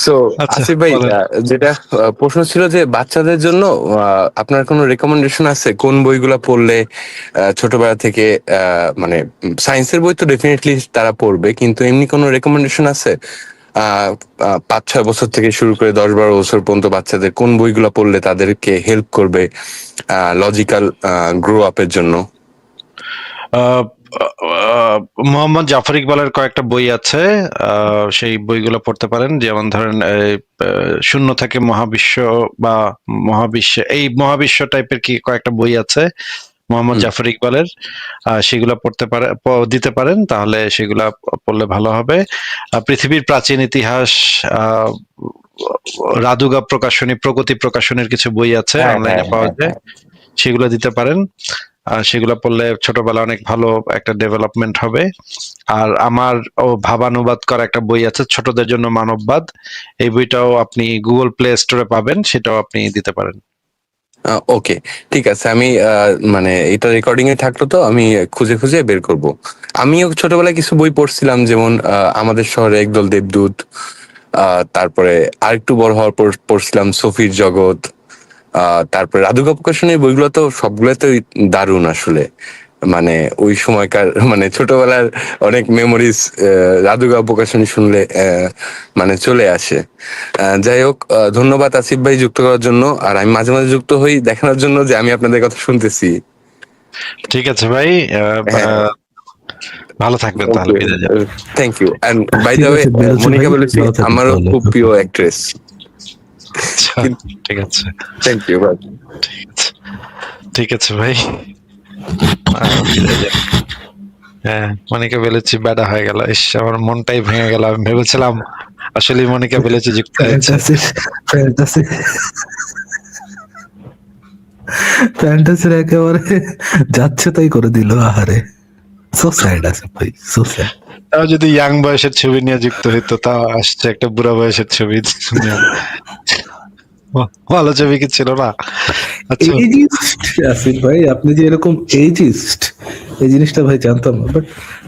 So আচ্ছা আসিফ ভাই, বলেন। যেটা প্রশ্ন ছিল যে বাচ্চাদের জন্য আপনার কোনো রেকমেন্ডেশন আছে কোন বইগুলা পড়লে ছোটবেলা থেকে মানে সায়েন্সের বই তো ডেফিনেটলি তারা পড়বে, কিন্তু এমনি কোনো রেকমেন্ডেশন আছে 5-6 বছর থেকে শুরু করে 10-12 বছর পর্যন্ত বাচ্চাদের কোন বইগুলা পড়লে তাদেরকে হেল্প করবে লজিক্যাল গ্রো আপের জন্য? আহ, আহ, মোহাম্মদ জাফর ইকবালের কয়েকটা বই আছে, সেই বইগুলো পড়তে পারেন। যেমন ধরেন শূন্য থেকে মহাবিশ্ব বা এই মহাবিশ্ব টাইপের কি কয়েকটা বই আছে মোহাম্মদ হুম। জাফর ইকবালের, সেগুলা দিতে পারেন, তাহলে সেগুলা পড়লে ভালো হবে। পৃথিবীর প্রাচীন ইতিহাস, আহ, রাদুগা প্রকাশনী, প্রগতি প্রকাশনীর কিছু বই আছে, হ্যাঁ, হ্যাঁ, অনলাইনে পাওয়া হ্যাঁ, যায়, হ্যাঁ। সেগুলো দিতে পারেন। সেগুলো পড়লে ছোটবেলা অনেক ভালো একটা ডেভেলপমেন্ট হবে। আর আমার ভাবানুবাদ করা একটা বই আছে, ছোটদের জন্য মানববাদ। এই বইটাও আপনি গুগল প্লে স্টোরে পাবেন, সেটাও আপনি দিতে পারেন। ওকে, ঠিক আছে। আমি মানে এটা রেকর্ডিং এ থাকলো তো আমি খুঁজে খুঁজে বের করব। আমিও ছোটবেলায় কিছু বই পড়ছিলাম, যেমন আমাদের শহরে একদল দেবদূত, তারপরে আরেকটু বড় হওয়ার পর পড়ছিলাম সফির জগৎ, তারপরে রাধুকা প্রকাশনের বইগুলো তো সবগুলোতেই দারুণ আসলে। মানে ওই সময়কার মানে ছোটবেলার অনেক মেমোরিজ রাধুকা প্রকাশনী শুনলে মানে চলে আসে। যাই হোক, ধন্যবাদ আসিফ ভাই যুক্ত করার জন্য। আর আমি মাঝে মাঝে যুক্ত হই দেখানোর জন্য যে আমি আপনাদের কথা শুনতেছি। ঠিক আছে ভাই, হ্যাঁ, ভালো থাকবেন তাহলে, ওকে, বিদায় যান। Thank you. এন্ড বাই ঠিক দ্য ওয়ে, আছে, বেরোচ্ছি ভাই, মনিকা বেলুচি ভালো থাকেন আমারও তাহলে। খুব প্রিয় অ্যাক্ট্রেস। আচ্ছা, ঠিক আছে, থ্যাংক ইউ ভাই। ঠিক আছে, ঠিক আছে ভাই, বিদায় যান। হ্যাঁ, মনিকা বেলুচি বেডা হয়ে গেল, ইস, আমার মনটাই ভেঙে গেল। আমি ভেবেছিলাম আসলে মনিকা বেলুচি যুক্ত হয়েছে। ফ্যান্টাসি ফ্যান্টাসি ফ্যান্টাসির একেবারে যাচ্ছে তাই করে দিল। আহারে, সো স্যাড আছে ভাই, সো স্যাড। তাও যদি ইয়াং বয়সের ছবি নিয়ে যুক্ত হইতো, তাও আসছে একটা বুড়া বয়সের ছবি নিয়ে। ভালো ছবি কি ছিল না? আচ্ছা, এইজিস্ট আসিফ ভাই, আপনি যে এরকম এইজিস্ট, এই জিনিসটা ভাই জানতাম না। বাট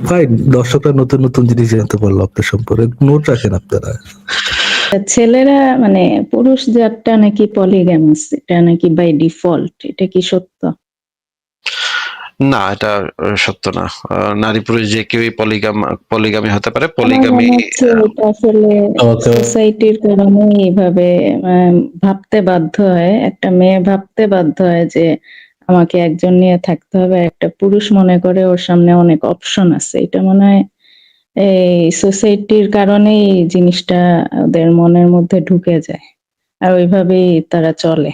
ভাই, দর্শকরা নতুন নতুন জিনিস জানতে পারলো আপনার সম্পর্কে। নোট রাখেন আপনারা। ছেলেরা মানে পুরুষ জাতটা নাকি পলিগ্যামাস, এটা নাকি বাই ডিফল্ট, এটা কি সত্য? না, এটা সত্য না। নারী পুরুষ যে কেউই পলিগামি হতে পারে। আমার পলিগামি মনে হচ্ছে এটা আসলে ওকে, সোসাইটির কারণে এইভাবে ভাবতে বাধ্য হয়, একটা মেয়ে ভাবতে বাধ্য হয় যে আমাকে একজন নিয়ে থাকতে হবে। একটা পুরুষ মনে করে ওর সামনে অনেক অপশন আছে। এটা মনে হয় এই সোসাইটির কারণেই এই জিনিসটা ওদের মনের মধ্যে ঢুকে যায়, আর ওইভাবেই তারা চলে।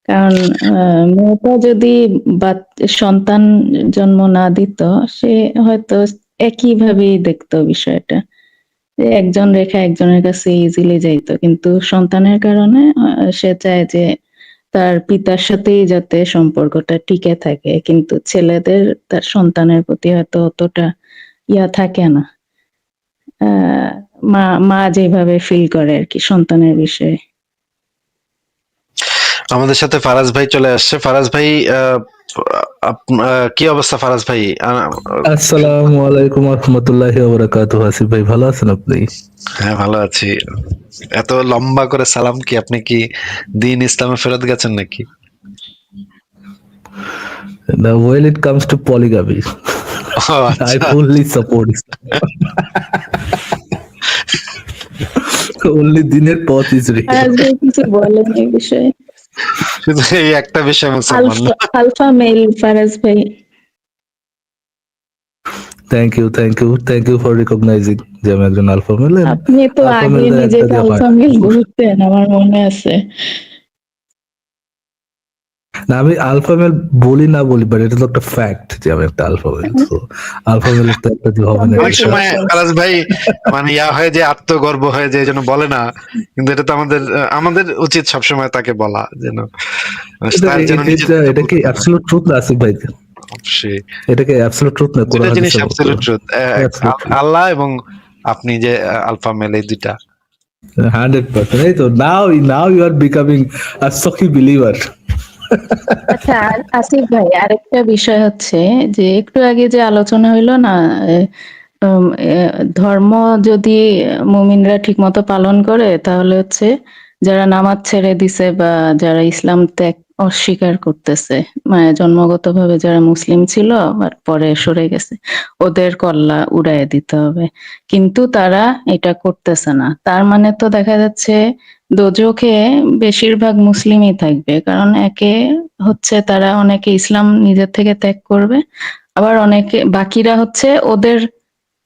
কারণ মেয়েটা যদি সন্তান জন্ম না দিত, সে হয়তো একইভাবেই দেখতো বিষয়টা, যে একজন রেখা একজনের কাছে ইজিলি যাইতো। কিন্তু সন্তানের কারণে সে চায় যে তার পিতার সাথেই যাতে সম্পর্কটা টিকে থাকে, কিন্তু ছেলেদের তার সন্তানের প্রতি হয়তো অতটা থাকে না। মা মা যেভাবে ফিল করে আর কি সন্তানের বিষয়ে। আমাদের সাথে ফারাজ ভাই চলে আসছে। ফারাজ ভাই, কি অবস্থা ফারাজ ভাই? আসসালামু আলাইকুম রহমতুল্লাহি ওয়া বারাকাতুহু। আসিফ ভাই, ভালো আছেন আপনি? হ্যাঁ, ভালো আছি। এত লম্বা করে সালাম কি? আপনি কি দিন ইসলামে ফেরত গেছেন নাকি? Now, when it comes to polygamy, O I আচ্ছা, fully support only দিনের পথ is real. আজকে কিছু বলেন এই বিষয়ে? শুধু এই একটা বিষয় মুসলমান না। আলফা মেল ফারাজ ভাই। Thank you for recognizing যে আমি একজন আলফা মেল। আপনি তো আলফা আগে মেলদের একটা নিজেকে দিয়ে আলফা হয়। মেল বলতেন, আমার মনে আছে। না, আমি আলফা মেল বলি না বলি, বাট এটা তো একটা ফ্যাক্ট যে আমি একটা আলফা মেল। তো আলফা মেলের তো একটা দিয়ে হবে না। অনেক সময় ফারাজ ভাই মানে হয়ে যে আত্মগর্ব হয়ে যায়, এই জন্য বলে না। কিন্তু এটা তো আমাদের উচিত সবসময় তাকে বলা, যেন তার যেন এটা কি অ্যাবসলিউট ট্রুথ না আসিফ ভাই? অবশ্যই এটা কি অ্যাবসলিউট ট্রুথ না? দুটা কোরআন জিনিস হাদিসে অ্যাবসলিউট ট্রুথ। আল্লাহ এবং আপনি যে আলফা মেল, এই দুইটা 100%। এই তো now you are becoming a সকি বিলিভার। আচ্ছা, আসিফ ভাই, আরেকটা বিষয় হচ্ছে যে একটু আগে যে আলোচনা হইলো না, ধর্ম যদি মুমিনরা ঠিক মতো পালন করে তাহলে হচ্ছে যারা নামাজ ছেড়ে দিছে বা যারা ইসলাম ত্যাগ অস্বীকার করতেছে, মানে জন্মগতভাবে যারা মুসলিম ছিল আর পরে সরে গেছে, ওদের কল্লা উড়াইয়ে দিতে হবে। কিন্তু তারা এটা করতেছে না। তার মানে তো দেখা যাচ্ছে দোজখে বেশিরভাগ মুসলিমই থাকবে, কারণ একে হচ্ছে তারা অনেকে ইসলাম নিজের থেকে ত্যাগ করবে, আবার অনেকে বাকিরা হচ্ছে ওদের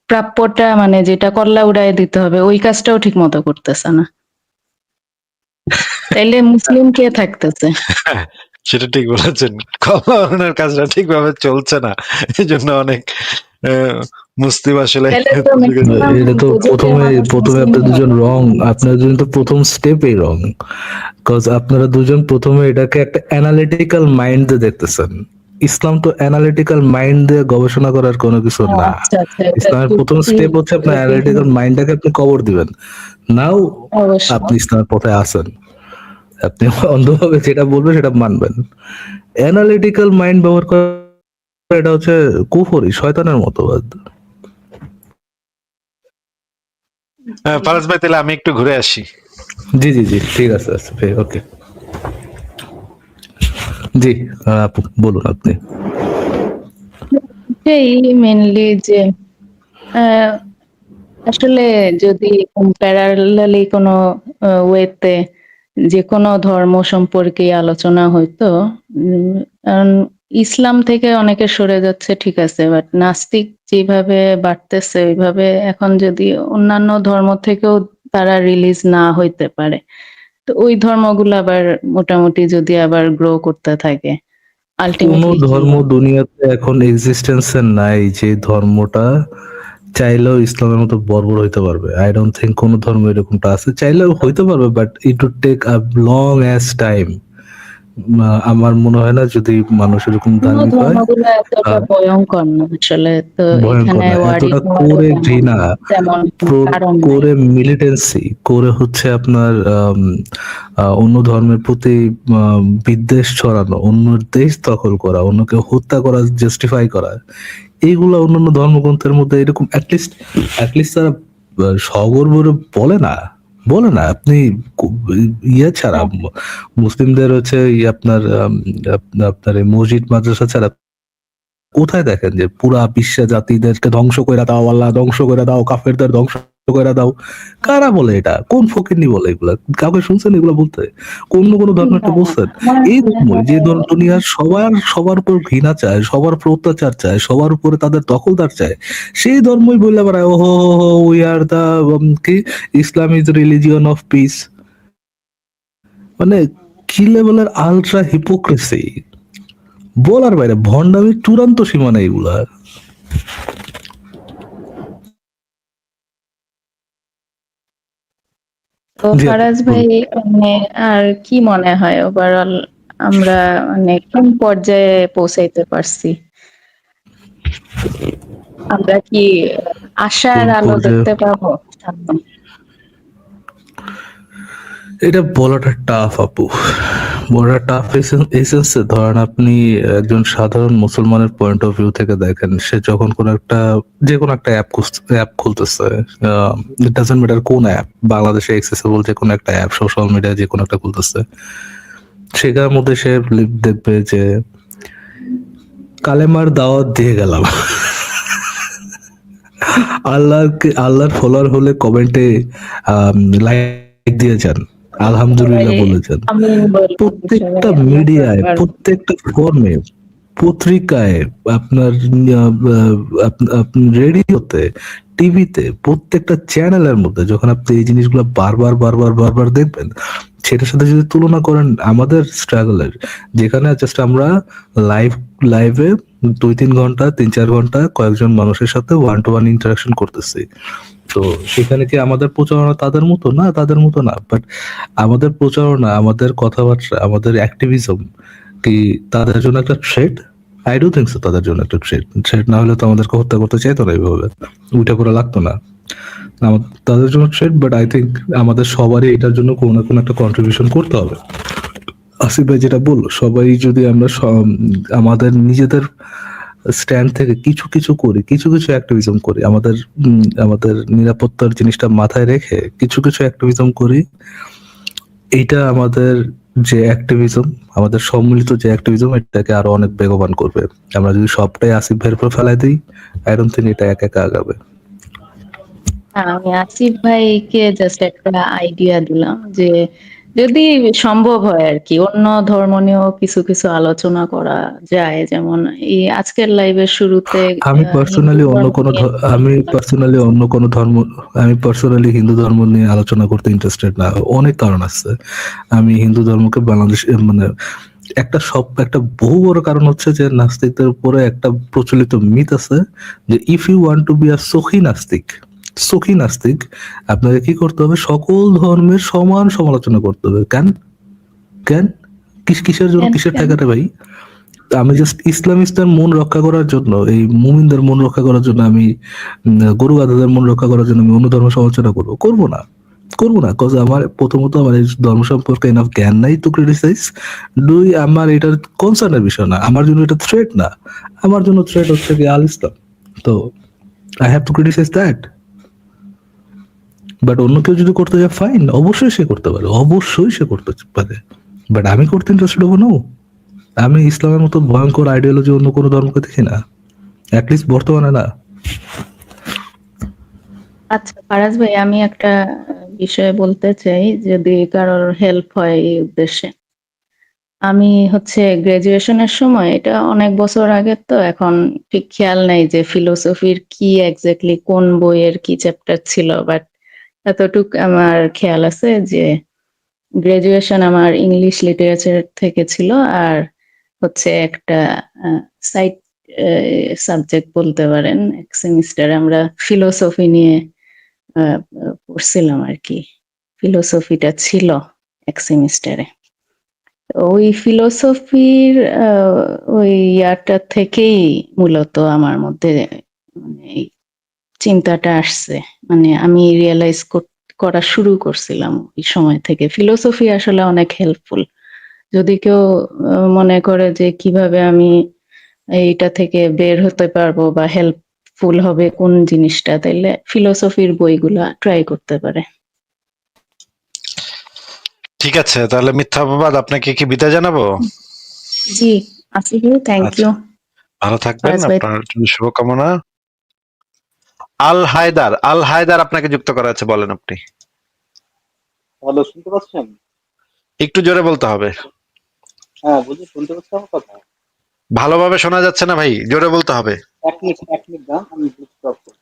প্রাপ্যটা মানে যেটা কল্লা উড়াইয়ে দিতে হবে ওই কাজটাও ঠিক মতো করতেছে না। তাইলে মুসলিম কে থাকতেছে? সেটা ঠিক বলেছেন, কল্যাণের কাজটা ঠিকভাবে চলছে না, এই জন্য অনেক মুসলিম আসলে তাহলে তো ম্যাক্সিমাম এটা তো দোজখের প্রথমে মানুষ প্রথমে মুসলিম আপনার হয়ে দুজন গেছে। রং, আপনার দুজন তো প্রথম স্টেপেই রং। কজ আপনারা দুজন প্রথমে এটাকে একটা অ্যানালিটিক্যাল মাইন্ড দিয়ে দেখতেছেন। ইসলাম তো অ্যানালিটিক্যাল মাইন্ড দিয়ে গবেষণা করার কোনো কিছু ও না। আচ্ছা আচ্ছা, এটা ইসলামের প্রথম যুক্তি স্টেপ হচ্ছে আপনার অ্যানালিটিক্যাল মাইন্ডটাকে আপনি কবর দিবেন। নাও আপনি অবশ্যই। ইসলামের পথে আসেন। আপনি অন্ধভাবে যেটা বলবেন সেটা মানবেন। অ্যানালিটিক্যাল মাইন্ড ব্যবহার করা এটা হচ্ছে কুফরি, শয়তানের মতবাদ। ফারাজ ভাই, তাহলে আমি একটু ঘুরে আসি। জি জি জি, ঠিক আছে আচ্ছা ওকে। জি আপু বলুন আপনি। এই মেনলি যে আহ, আসলে যদি প্যারালালি কোনো ওয়েতে যে কোনো ধর্ম সম্পর্কে আলোচনা হইতো, কারণ ইসলাম থেকে অনেকে সরে যাচ্ছে ঠিক আছে, বাট নাস্তিক যেভাবে বাড়তেছে ওইভাবে এখন যদি অন্যান্য ধর্ম থেকেও তারা রিলিজ না হইতে পারে, তো ওই ধর্মগুলো আবার মোটামুটি যদি আবার গ্রো করতে থাকে, কোন আলটিমেটলি কি ধর্ম হবে? দুনিয়াতে এখন এক্সিস্টেন্সে নাই যে ধর্মটা চাইলেও ইসলামের মতো বর্বর হইতে পারবে। আই ডোন্ট থিঙ্ক কোন ধর্ম এরকমটা আছে। চাইলেও হইতে পারবে, but it would take a long as time. আমার মনে হয় না যদি মানুষ এরকম অন্য ধার্মিক হয়। ধর্মগুলো এতটা ভয়ঙ্কর না আসলে, তো ভয়ঙ্কর এখানে না, ওয়ারি এতটা হওয়ারও করে তেমন ঘৃণা, তেমন কোনো কারণ নাই। করে মিলিটেন্সি, করে হচ্ছে আপনার অন্য ধর্মের প্রতি বিদ্বেষ ছড়ানো, অন্য দেশ দখল করা, অন্যকে হত্যা করা, জাস্টিফাই করা, এইগুলা অন্যান্য ধর্মগ্রন্থের মধ্যে এরকম অ্যাটলিস্ট তারা সগর্বরে বলে না। আপনি ইয়ে ছাড়া মুসলিমদের হচ্ছে আপনার আপনার এই মসজিদ মাদ্রাসা ছাড়া কোথায় দেখেন যে পুরা বিশ্ব জাতিদেরকে ধ্বংস করে দাও, আল্লাহ ধ্বংস করে দাও, কাফেরদের ধ্বংস করে দাও? কারা বলে এটা? কোন ফকিন্নি বলে এগুলা? কাউকে শুনছেন এগুলা বলতে? কোন ধর্ম একটা বলছেন? এই ধর্মই যে ধর্ম দুনিয়ার সবার উপর ঘৃণা চায়, সবার উপর অত্যাচার চায়, সবার উপরে তাদের দখলদার চায়, সেই ধর্মই বললে বেড়ায় ওহো উই আর দা কি ইসলাম ইজ রিলিজিয়ন অফ পিস। মানে কি লেভেলের আলট্রা হিপোক্রেসি! বলার বাইরে, ভণ্ডামির চূড়ান্ত সীমানা এগুলা। তো জি আপু, ফারাজ ভাই, বলুন। মানে আর কি মনে হয় ওভারঅল আমরা মানে কোন পর্যায়ে পৌঁছাইতে পারছি? আমরা কি আশার কোন আলো পর্যায়ে দেখতে পাবো সামনে? এটা বলাটা টাফ আপু, বলাটা টাফ। এসেন্সে ধরেন আপনি একজন সাধারণ মুসলমানের পয়েন্ট অফ ভিউ থেকে দেখেন, সে যখন যে কোনো একটা অ্যাপ খুলতেছে, ইট ডাজন্ট ম্যাটার কোন অ্যাপ, বাংলাদেশে এক্সেসিবল যে কোনো একটা অ্যাপ, সোশ্যাল মিডিয়া যে কোনো একটা খুলতেছে, সেটার মধ্যে সে দেখবে যে কালেমার দাওয়াত দিয়ে গেলাম, আল্লাহর ফলোয়ার হলে কমেন্টে লাইক দিয়ে যান, আলহামদুলিল্লাহ সবাই বলেছেন। আমিন বলবো, প্রত্যেকটা সবাই আল্লাহু মিডিয়ায়, আকবার। প্রত্যেকটা ফর্মে, পত্রিকায়, আপনার রেডিওতে, টিভিতে, প্রত্যেকটা চ্যানেলের মধ্যে যখন আপনি এই জিনিসগুলো বারবার দেখবেন, সেটার সাথে যদি তুলনা করেন আমাদের স্ট্রাগলের, যেখানে জাস্ট আমরা লাইভে 2-3 ঘন্টা 3-4 ঘন্টা কয়েকজন মানুষের সাথে ওয়ান টু ওয়ান ইন্টারাকশন করতেছি, তো সেখানে কি আমাদের প্রচারণা তাদের মতো না? তাদের মতো না, বাট আমাদের প্রচারণা, আমাদের কথাবার্তা, আমাদের অ্যাক্টিভিজম কি তাদের জন্য একটা threat? I do think so, তাদের জন্য একটা থ্রেট না হলে তো আমাদেরকে হত্যা করতে চাইতো না এইভাবে, উঠে পড়া লাগতো না। তাদের জন্য থ্রেট, বাট আই থিঙ্ক আমাদের সবারই এটার জন্য কোনো না কোনো একটা কন্ট্রিবিউশন করতে হবে। আসিফ ভাই যেটা বললো, সবাই যদি আমরা আমাদের নিজেদের স্ট্যান্ড থেকে কিছু কিছু করি, কিছু কিছু অ্যাক্টিভিজম করি, আমাদের নিরাপত্তার জিনিসটা মাথায় রেখে কিছু কিছু অ্যাক্টিভিজম করি, এইটা আমাদের যে অ্যাক্টিভিজম, আমাদের সম্মিলিত যে অ্যাক্টিভিজম, এটাকে আরো অনেক বেগবান করবে। আমরা যদি সবটাই আসিফ ভাইয়ের উপর ফেলাই দিই, আই ডোন্ট থিংক এটা একা একা আগাবে। আমি আসিফ ভাইকে জাস্ট একটা আইডিয়া দিলাম যে যদি সম্ভব হয় আর কি অন্য ধর্ম নিয়েও কিছু কিছু আলোচনা করা যায়, যেমন এই আজকের লাইভের শুরুতে আমি হিন্দু পার্সোনালি অন্য ধর্ম কোনো নিয়ে আমি পার্সোনালি হিন্দু ধর্ম নিয়ে আলোচনা করতে ইন্টারেস্টেড না। অনেক কারণ আছে। আমি হিন্দু ধর্মকে বাংলাদেশ মানে একটা বহু বড় কারণ হচ্ছে যে নাস্তিকদের উপরে একটা প্রচলিত মিথ আছে যে if you want to be a সখী নাস্তিক, আপনাকে কি করতে হবে? সকল ধর্মের সমান সমালোচনা করতে হবে। কেন কেন কিসের জন্য, কিসের ঠেকাতে ভাই? আমি জাস্ট ইসলামিস্টদের মন রক্ষা করার জন্য, এই মুমিনদের মন রক্ষা করার জন্য, আমি গরু গাধাদের মন রক্ষা করার জন্য আমি অন্য ধর্ম সমালোচনা করবো না কজ আমার প্রথমত আমার এই ধর্ম সম্পর্কে এনাফ জ্ঞান নাই টু ক্রিটিসাইজ। দুই, আমার এটার কনসার্নের বিষয় না, আমার জন্য এটা থ্রেট না। আমার জন্য থ্রেট হচ্ছে কি আল ইসলাম। তো I have to criticise that. But অন্য কেউ যদি করতে যায়, ফাইন, অবশ্যই সে করতে পারে, বাট আমি করতে ইন্টারেস্টেড হবো না। আমি ইসলামের মতো ভয়ঙ্কর আইডিওলজি অন্য কোনো ধর্মকে দেখি না, অ্যাটলিস্ট বর্তমানে না। আচ্ছা ফারাজ ভাই, আমি একটা বিষয় বলতে চাই যদি কারোর হেল্প হয় এই উদ্দেশ্যে। আমি হচ্ছে গ্রাজুয়েশনের সময়, এটা অনেক বছর আগে, তো এখন ঠিক খেয়াল নাই যে ফিলোসফির কি এক্স্যাক্টলি কোন বইয়ের কি চ্যাপ্টার ছিল, বাট এতটুক আমার খেয়াল আছে যে গ্রাজুয়েশন আমার ইংলিশ লিটারেচার থেকে ছিল, আর হচ্ছে একটা সাইড সাবজেক্ট বলতে পারেন, এক সেমিস্টারে আমরা ফিলোসফি নিয়ে পড়ছিলাম আর কি। ফিলোসফিটা ছিল এক সেমিস্টারে। ওই ফিলোসফির ওই ইয়ারটা থেকেই মূলত আমার মধ্যে মানে এই চিন্তাটা আসছে, মানে আমি রিয়েলাইজ করা শুরু করছিলাম ওই সময় থেকে ফিলোসফি আসলে অনেক হেল্পফুল। যদি কেউ মনে করে যে কিভাবে আমি এইটা থেকে বের হতে পারবো বা হেল্পফুল হবে কোন জিনিসটা, তাইলে ফিলোসফির বইগুলা ট্রাই করতে পারে। ঠিক আছে, তাহলে মিথ্যাবাদ আপনাকে কি বিদায় জানাবো? জি, আসিফ, থ্যাংক আচ্ছা, ইউ। ভালো থাকবেন, ফারাজ ভাই, আপনার জন্য শুভকামনা। আল হায়দার আপনাকে যুক্ত করা আছে, বলেন আপনি। হ্যালো, শুনতে পাচ্ছেন? একটু জোরে বলতে হবে। হ্যাঁ, বলছি শুনতে পাচ্ছেন আমার কথা? ভালোভাবে শোনা যাচ্ছে না ভাই, জোরে বলতে হবে। এক মিনিট দাঁড়ান, আমি ব্লুটুথ অফ করি।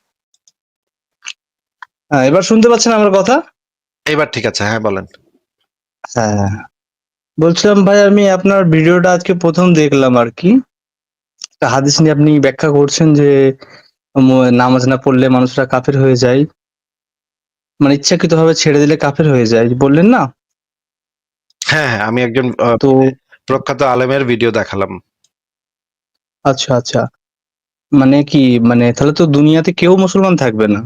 হ্যাঁ, এবার শুনতে পাচ্ছেন আমার কথা? এবার ঠিক আছে, হ্যাঁ বলেন। হ্যাঁ, বলছিলাম ভাই, আমি আপনার ভিডিওটা আজকে প্রথম দেখলাম আর কি। একটা হাদিস নিয়ে আপনি ব্যাখ্যা করছেন যে নামাজ না পড়লে মানুষরা কাফের হয়ে যায়, মানে ইচ্ছাকৃতভাবে ছেড়ে দিলে কাফের হয়ে যায়, বললেন না? হ্যাঁ হ্যাঁ, আমি একজন তো প্রখ্যাত আলেমের ভিডিও দেখালাম। আচ্ছা আচ্ছা, মানে কি, মানে তাহলে তো দুনিয়াতে কেউ মুসলমান থাকবে না।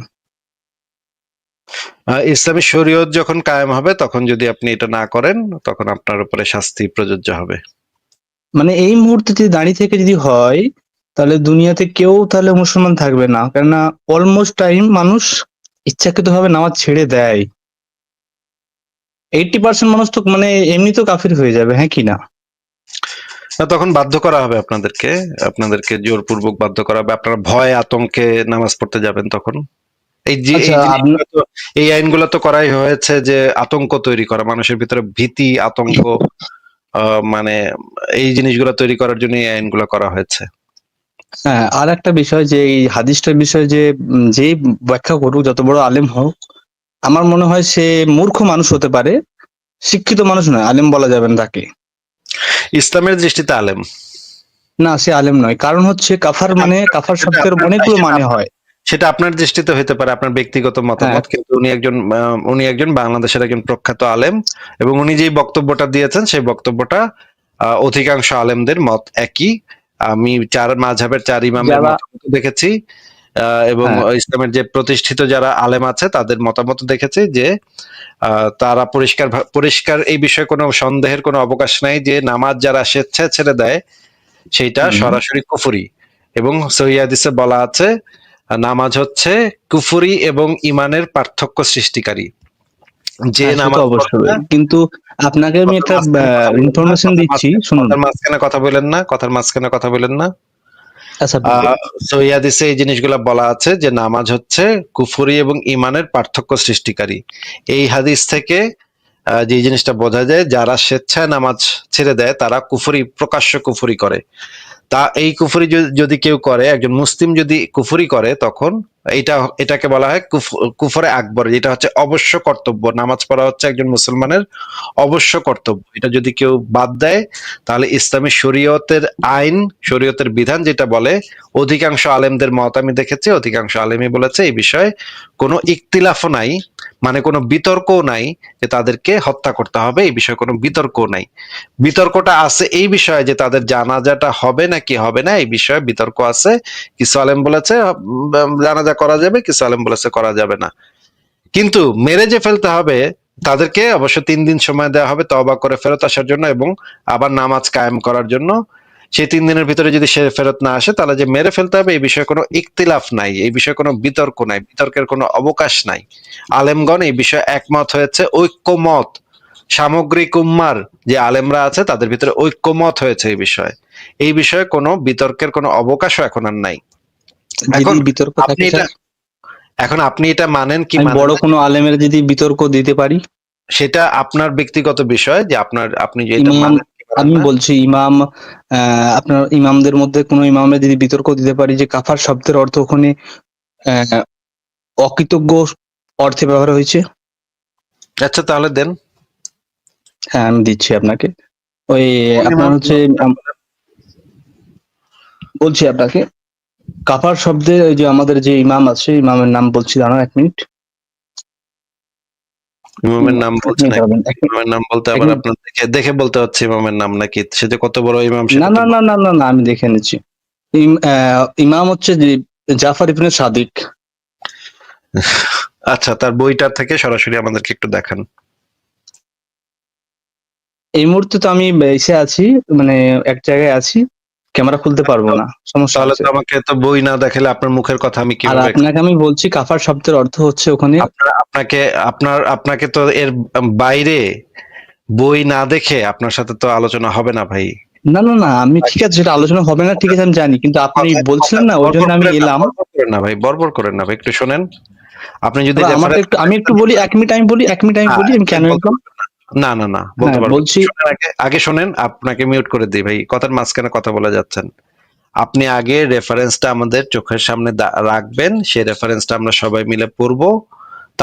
ইসলামী শরীয়ত যখন কায়েম হবে তখন যদি আপনি এটা না করেন, তখন আপনার উপরে শাস্তি প্রযোজ্য হবে। মানে এই মুহূর্তে যদি দাঁড়িয়ে থেকে যদি হয়, তাহলে দুনিয়াতে কেউ তাহলে মুসলমান থাকবে না, কেননা অলমোস্ট টাইম মানুষ ইচ্ছাকৃতভাবে নামাজ ছেড়ে দেয়। 80% মানুষ তো মানে এমনি তো কাফির হয়ে যাবে, হ্যাঁ কি না? তখন বাধ্য করা হবে আপনাদেরকে জোরপূর্বক বাধ্য করা হবে, আপনারা ভয় আতঙ্কে নামাজ পড়তে যাবেন তখন। আচ্ছা, এই আইনগুলো তো করাই হয়েছে যে আতঙ্ক তৈরি করা, মানুষের ভিতরে ভীতি আতঙ্ক, মানে এই জিনিসগুলো তৈরি করার জন্য এই আইনগুলো করা হয়েছে। হ্যাঁ, আর একটা বিষয় যে এই হাদিসটার বিষয়ে যে যেই ব্যাখ্যা করুক, যত বড় আলেম হোক, আমার মনে হয় সে মূর্খ মানুষ হতে পারে, শিক্ষিত মানুষ নয়, আলেম বলা যাবে না তাকে। ইসলামের দৃষ্টিতে আলেম না, সে আলেম নয়, কারণ হচ্ছে কাফার মানে কাফার শব্দের অনেকগুলো মানে হয়। সেটা আপনার দৃষ্টিতে হইতে পারে, আপনার ব্যক্তিগত হ্যাঁ, মতামত, কিন্তু উনি একজন বাংলাদেশের একজন প্রখ্যাত আলেম, এবং উনি যেই বক্তব্যটা দিয়েছেন সেই বক্তব্যটা অধিকাংশ আলেমদের মত একই। আমি চার মাযহাবের চার ইমামের যারা মতামত দেখেছি, এবং হ্যাঁ ইসলামের যে প্রতিষ্ঠিত যারা আলেম আছে তাদের মতামত দেখেছি যে তারা পরিষ্কার এই বিষয়ে কোনো সন্দেহের কোনো অবকাশ নাই যে নামাজ যারা স্বেচ্ছায় ছেড়ে দেয় সেইটা হুম, সরাসরি কুফরি, এবং সহিহ হাদিসে বলা আছে নামাজ হচ্ছে কুফরি এবং ইমানের পার্থক্য সৃষ্টিকারী। যে হ্যাঁ, সে তো নামাজ পড়ে অবশ্যই, না, কিন্তু আপনাকে আমি কথার একটা মাঝখানে কথা বলেন না, ইনফরমেশন দিচ্ছি, শুনুন। কথার মাঝখানে কথা বলেন না, কথার মাঝখানে কথা বলেন না। আচ্ছা, আপনি বলুন। সহিহ হাদিসে এই জিনিসগুলো বলা আছে যে নামাজ হচ্ছে কুফরি এবং ইমানের পার্থক্য সৃষ্টিকারী। এই হাদিস থেকে যে জিনিসটা বোঝা যায়, যারা স্বেচ্ছায় নামাজ ছেড়ে দেয় তারা কুফরি, প্রকাশ্য কুফরি করে। তা এই কুফরি যদি কেউ করে, একজন মুসলিম যদি কুফরি করে, তখন এটাকে বলা হয় কুফরে আকবর, যেটা হচ্ছে অবশ্য কর্তব্য। নামাজ পড়া হচ্ছে একজন মুসলমানের অবশ্য কর্তব্য। এটা যদি কেউ বাদ দেয়, তাহলে ইসলামী শরীয়তের আইন, শরীয়তের বিধান যেটা বলে, অধিকাংশ আলেমদের মত আমি দেখেছি, অধিকাংশ আলেমই বলেছে এই বিষয়ে কোনো ইখতিলাফও নাই, মানে কোনো বিতর্কও নাই যে তাদেরকে হত্যা করতে হবে, এই বিষয়ে কোনো বিতর্কও নাই। বিতর্কটা আছে এই বিষয়ে যে তাদের জানাজাটা হবে নাকি হবে না, এই বিষয়ে বিতর্ক আছে। কিছু আলেম বলেছে জানাজা করা যাবে, কিছু আলেম বলেছে করা যাবে না। কিন্তু মেরে যে ফেলতে হবে, তাদেরকে অবশ্য 3 দিন সময় দেওয়া হবে তওবা করে ফেরত আসার জন্য এবং আবার নামাজ কায়েম করার জন্য। সেই 3 দিনের ভিতরে যদি সে ফেরত না আসে, তাহলে যে মেরে ফেলতে হবে এই বিষয়ে কোনো ইখতিলাফ নাই, এই বিষয়ে কোনো বিতর্ক নাই, বিতর্কের কোনো অবকাশ নাই। আলেমগণ এই বিষয়ে একমত হয়েছে, ঐক্যমত। সামগ্রিক উম্মার যে আলেমরা আছে তাদের ভিতরে ঐক্যমত হয়েছে এই বিষয়ে। এই বিষয়ে কোনো বিতর্কের কোনো অবকাশও এখন আর নাই। এখন যদি বিতর্ক আপনি থাকে এটা স্যার, এখন আপনি এটা মানেন কি আমি মানেন বড় না, কোনো আলেমের যদি বিতর্ক দিতে পারি, সেটা আপনার ব্যক্তিগত বিষয়, যে আপনি যে এটা ইমাম, মানেন কি মানেন আমি না। বলছি ইমাম, আপনার ইমামদের মধ্যে কোনো ইমামের যদি বিতর্ক দিতে পারি যে কাফার শব্দের অর্থ ওখানে আহ, অকৃতজ্ঞ অর্থে ব্যবহার হয়েছে। আচ্ছা, তাহলে দেন। হ্যাঁ, আমি দিচ্ছি আপনাকে। ওই কোন আপনার ইমাম? হচ্ছে বলছি আপনাকে, কাফার শব্দে ওই যে আমাদের যে ইমাম আছে, ইমামের নাম বলছি, দাঁড়ান 1 মিনিট। ইমামের নাম এক বলছেন? মিনিট দাঁড়াবেন, 1 মিনিট, ইমামের নাম বলতে 1 আবার মিনিট। আপনার দেখে দেখে বলতে হচ্ছে ইমামের নাম নাকি? সে যে কত বড় ইমাম না সেটা তো না না না না না, আমি দেখে নিচ্ছি। ইমাম হচ্ছে যে জাফর ইবনে সাদিক। আচ্ছা, তার বইটা থেকে সরাসরি আমাদেরকে একটু দেখান। এই মুহূর্তে তো আমি এসে আছি, মানে এক জায়গায় আছি, ক্যামেরা খুলতে পারবো না, সমস্যা তাহলে আছে। তো আমাকে তো বই না দেখালে আপনার মুখের কথা আমি আর কিভাবে আপনাকে আমি বলছি কাফার শব্দের অর্থ হচ্ছে ওখানে, আপনাকে আপনাকে তো এর বাইরে বই না দেখে আপনার সাথে তো আলোচনা হবে না ভাই। না না না, আমি ঠিক আছে, সেটা আলোচনা হবে না, ঠিক আছে, আমি জানি, কিন্তু আপনি বলছিলেন না, ওই জন্য বরবর আমি করেন না, এলাম। বরবর করেন না ভাই, বরবর করেন না ভাই, একটু শোনেন। আপনি যদি এবার আমাকে রেফারেন্স একটু, আমি একটু বলি, 1 মিনিট আমি বলি, 1 মিনিট আমি বলি, আমি কেন বলতে এলাম। পারবেন না। না না না, বলতে হ্যাঁ, পারবেন না। বলছি, শোনেন, আগে আগে শোনেন, আপনাকে মিউট করে দিই ভাই, কথার মাঝখানে কথা বলে যাচ্ছেন। আপনি আগে রেফারেন্সটা আমাদের চোখের সামনে রাখবেন, সেই রেফারেন্সটা আমরা সবাই মিলে পড়বো।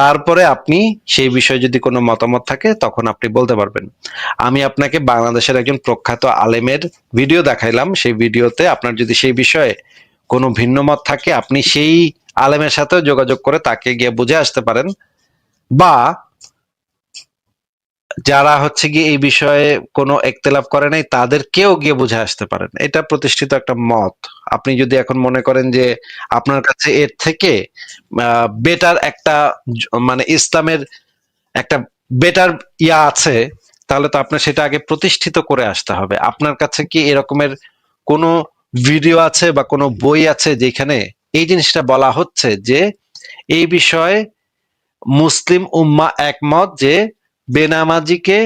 তারপরে আপনি সেই বিষয়ে যদি কোনো মতামত থাকে তখন আপনি বলতে পারবেন। আমি আপনাকে বাংলাদেশের একজন প্রখ্যাত আলেমের ভিডিও দেখাইলাম, সেই ভিডিওতে আপনার যদি সেই বিষয়ে কোনো ভিন্ন মত থাকে, আপনি সেই আলেমের সাথেও যোগাযোগ করে তাকে গিয়ে বুঝে আসতে পারেন, বা যারা হচ্ছে গিয়ে এই বিষয়ে কোনো একতেলাফ করে নাই তাদেরকেও গিয়ে বুঝে আসতে পারেন। এটা প্রতিষ্ঠিত একটা মত। আপনি যদি এখন মনে করেন যে আপনার কাছে এর থেকে বেটার একটা মানে ইসলামের একটা বেটার ইয়া আছে, তাহলে তো আপনার সেটা আগে প্রতিষ্ঠিত করে আসতে হবে। আপনার কাছে কি এরকমের কোনো ভিডিও আছে বা কোনো বই আছে যেখানে এই জিনিসটা বলা হচ্ছে যে এই বিষয়ে মুসলিম উম্মাহ একমত যে বেনামাজিকে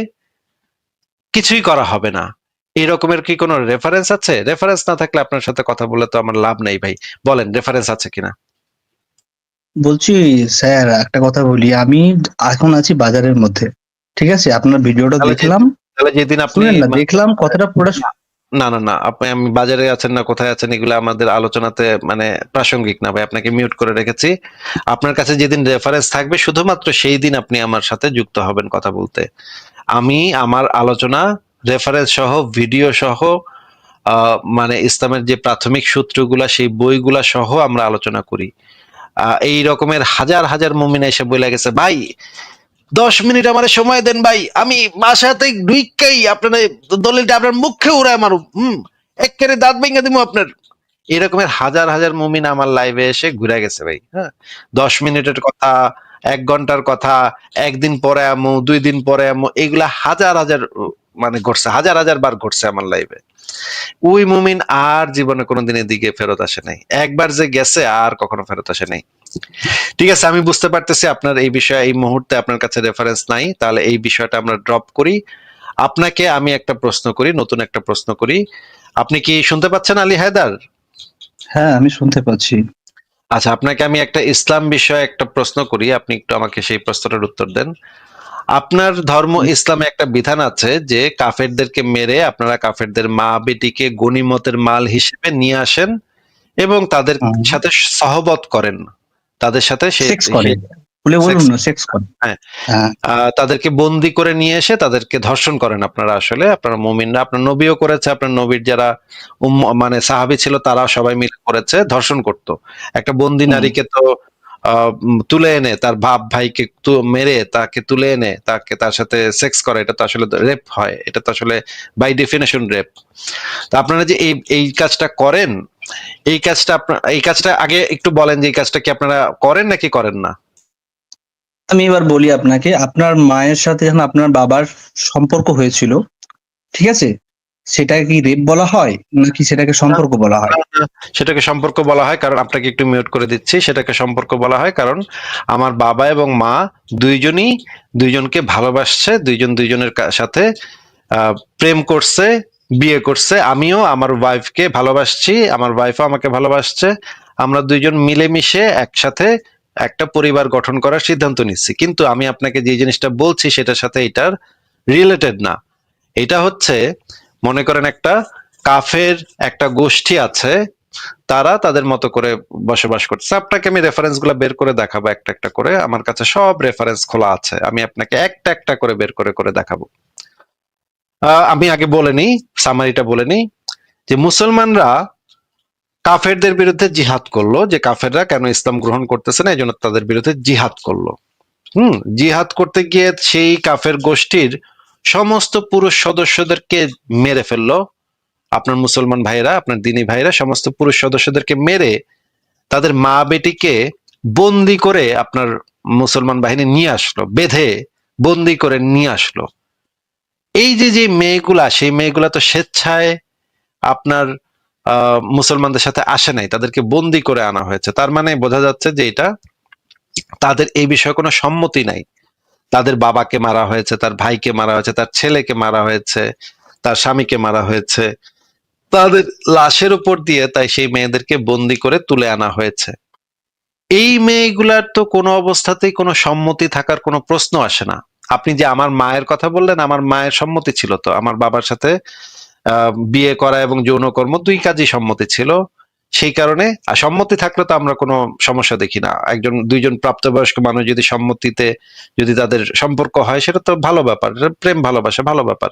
কিছুই করা হবে না? এরকমের কি কোনো রেফারেন্স আছে? রেফারেন্স না থাকলে আপনার সাথে কথা বলে তো আমার লাভ নেই ভাই। বলেন রেফারেন্স আছে কিনা? বলছি স্যার, একটা কথা বলি, আমি এখন আছি বাজারের মধ্যে, ঠিক আছে, আপনার ভিডিওটা তাহলে যে দেখলাম, তাহলে যেদিন আপনি শুনেন না, দেখলাম কথাটা পুরো, না না না, আপনি আমি বাজারে আছেন না কোথায় আছেন এগুলো আমাদের আলোচনাতে মানে প্রাসঙ্গিক না ভাই, আপনাকে মিউট করে রেখেছি। আপনার কাছে যেদিন রেফারেন্স থাকবে শুধুমাত্র সেই দিন আপনি আমার সাথে যুক্ত হবেন কথা বলতে। আমি আমার আলোচনা রেফারেন্স সহ, ভিডিও সহ, মানে ইসলামের যে প্রাথমিক সূত্রগুলা সেই বইগুলা সহ আমরা আলোচনা করি। এই রকমের হাজার হাজার মুমিন এসে বলে গেছে, ভাই 10 মিনিট আমার সময় দেন ভাই, আমি বাসাতে ঢুইকাই আপনার দলিলটা আপনার মুখে উড়ায় মারুম, একেবারে দাঁত ভেঙে দিব আপনার। এরকমের হাজার হাজার মুমিন আমার লাইভে এসে ঘুরে গেছে ভাই। হ্যাঁ, 10 মিনিটের কথা, 1 ঘন্টার কথা, 1 দিন পরে আমু, 2 দিন পরে আমু, এগুলা হাজার হাজার মানে ঘটছে, হাজার হাজার বার ঘটছে আমার লাইফে। ওই মুমিন আর জীবনে কোনোদিন এদিকে ফেরত আসে নাই, একবার যে গেছে আর কখনো ফেরত আসে নাই। ঠিক আছে, আমি বুঝতে পারতেছি আপনার এই বিষয়ে এই মুহূর্তে আপনার কাছে রেফারেন্স নাই, তাহলে এই বিষয়টা আমরা ড্রপ করি। আপনাকে আমি একটা প্রশ্ন করি, নতুন একটা প্রশ্ন করি। আপনি কি শুনতে পাচ্ছেন আলী হায়দার? হ্যাঁ, আমি শুনতে পাচ্ছি। আচ্ছা, আপনাকে আমি একটা ইসলাম বিষয়ে একটা প্রশ্ন করি, আপনি একটু আমাকে সেই প্রশ্নটার উত্তর দেন। আপনার ধর্ম ইসলামে একটা বিধান আছে যে কাফেরদেরকে মেরে আপনারা কাফেরদের মা বেটিকে গনিমতের মাল হিসেবে নিয়ে আসেন এবং তাদের সাথে সহবত করেন, তাদের সাথে সেক্স করে, বলে বলুন না, সেক্স করে। হ্যাঁ, হ্যাঁ, তাদেরকে বন্দি করে নিয়ে এসে তাদেরকে ধর্ষণ করেন আপনারা। আসলে আপনারা মুমিনরা, আপনার নবীও করেছে, আপনার নবীর যারা মানে সাহাবী ছিল তারা সবাই মিলে করেছে, ধর্ষণ করত। একটা বন্দি নারীকে তো তুলে এনে তার বাপ ভাইকে মেরে তাকে তুলে এনে তাকে তার সাথে সেক্স করা, এটা তো আসলে রেপ হয়, এটা তো আসলে বাই ডেফিনেশন রেপ। তো আপনারা যে এই কাজটা করেন, এই কাজটা আগে একটু বলেন যে এই কাজটা কি আপনারা করেন নাকি করেন না? আমি এবার বলি আপনাকে, আপনার মায়ের সাথে যখন আপনার বাবার সম্পর্ক হয়েছিল, ঠিক আছে, সেটা কি রেপ বলা হয় নাকি সেটাকে সম্পর্ক বলা হয়? সেটাকে সম্পর্ক বলা হয়, কারণ আপনাকে একটু মিউট করে দিচ্ছি। সেটাকে সম্পর্ক বলা হয় কারণ আমার বাবা এবং মা দুইজনই দুইজনকে ভালোবাসছে, দুইজন দুইজনের সাথে প্রেম করছে, বিয়ে করছে। আমিও আমার ওয়াইফকে ভালোবাসছি, আমার ওয়াইফও আমাকে ভালোবাসছে। আমরা দুইজন মিলেমিশে একসাথে একটা পরিবার গঠন করার সিদ্ধান্ত নিচ্ছি। কিন্তু আমি আপনাকে যে জিনিসটা বলছি সেটার সাথে এটার রিলেটেড না। এটা হচ্ছে, মনে করেন একটা কাফের একটা গোষ্ঠী আছে, তারা তাদের মতো করে বসবাস করছে। আপনাকে আমি রেফারেন্স গুলা বের করে দেখাবো একটা একটা করে, আমার কাছে সব রেফারেন্স খোলা আছে, আমি আপনাকে একটা একটা করে বের করে করে দেখাবো। আমি আগে বলে নিই, সামারিটা বলে নিই যে মুসলমানরা কাফেরদের বিরুদ্ধে জিহাদ করলো, যে কাফেররা কেন ইসলাম গ্রহণ করতেছে না, এই জন্য তাদের বিরুদ্ধে জিহাদ করলো। জিহাদ করতে গিয়ে সেই কাফের গোষ্ঠীর সমস্ত পুরুষ সদস্যদেরকে মেরে ফেললো। আপনার মুসলমান ভাইরা, আপনার দিনী ভাইরা সমস্ত পুরুষ সদস্যদেরকে মেরে তাদের মা বেটিকে বন্দি করে আপনার মুসলমান বাহিনী নিয়ে আসলো, বেঁধে বন্দি করে নিয়ে আসলো। এই যে যে মেয়েগুলা, সেই মেয়েগুলা তো স্বেচ্ছায় আপনার মুসলমানদের সাথে আসে নাই, তাদেরকে বন্দি করে আনা হয়েছে। তার মানে বোঝা যাচ্ছে যে এটা তাদের এই বিষয়ে কোনো সম্মতি নাই। তাদের বাবাকে মারা হয়েছে, তার ভাইকে মারা হয়েছে, তার ছেলেকে মারা হয়েছে, তার স্বামীকে মারা হয়েছে, তাদের লাশের উপর দিয়ে তাই সেই মেয়েদেরকে বন্দি করে তুলে আনা হয়েছে। এই মেয়েগুলার তো কোনো অবস্থাতেই কোনো সম্মতি থাকার কোনো প্রশ্ন আসে না। আপনি যে আমার মায়ের কথা বললেন, আমার মায়ের সম্মতি ছিল তো, আমার বাবার সাথে বিয়ে করা এবং যৌনকর্ম দুই কাজই সম্মতি ছিল। সেই কারণে সম্মতি থাকলে তো আমরা কোনো সমস্যা দেখি না। একজন দুইজন প্রাপ্তবয়স্ক মানুষ যদি সম্মতিতে যদি তাদের সম্পর্ক হয়, সেটা তো ভালো ব্যাপার, প্রেম ভালোবাসা ভালো ব্যাপার।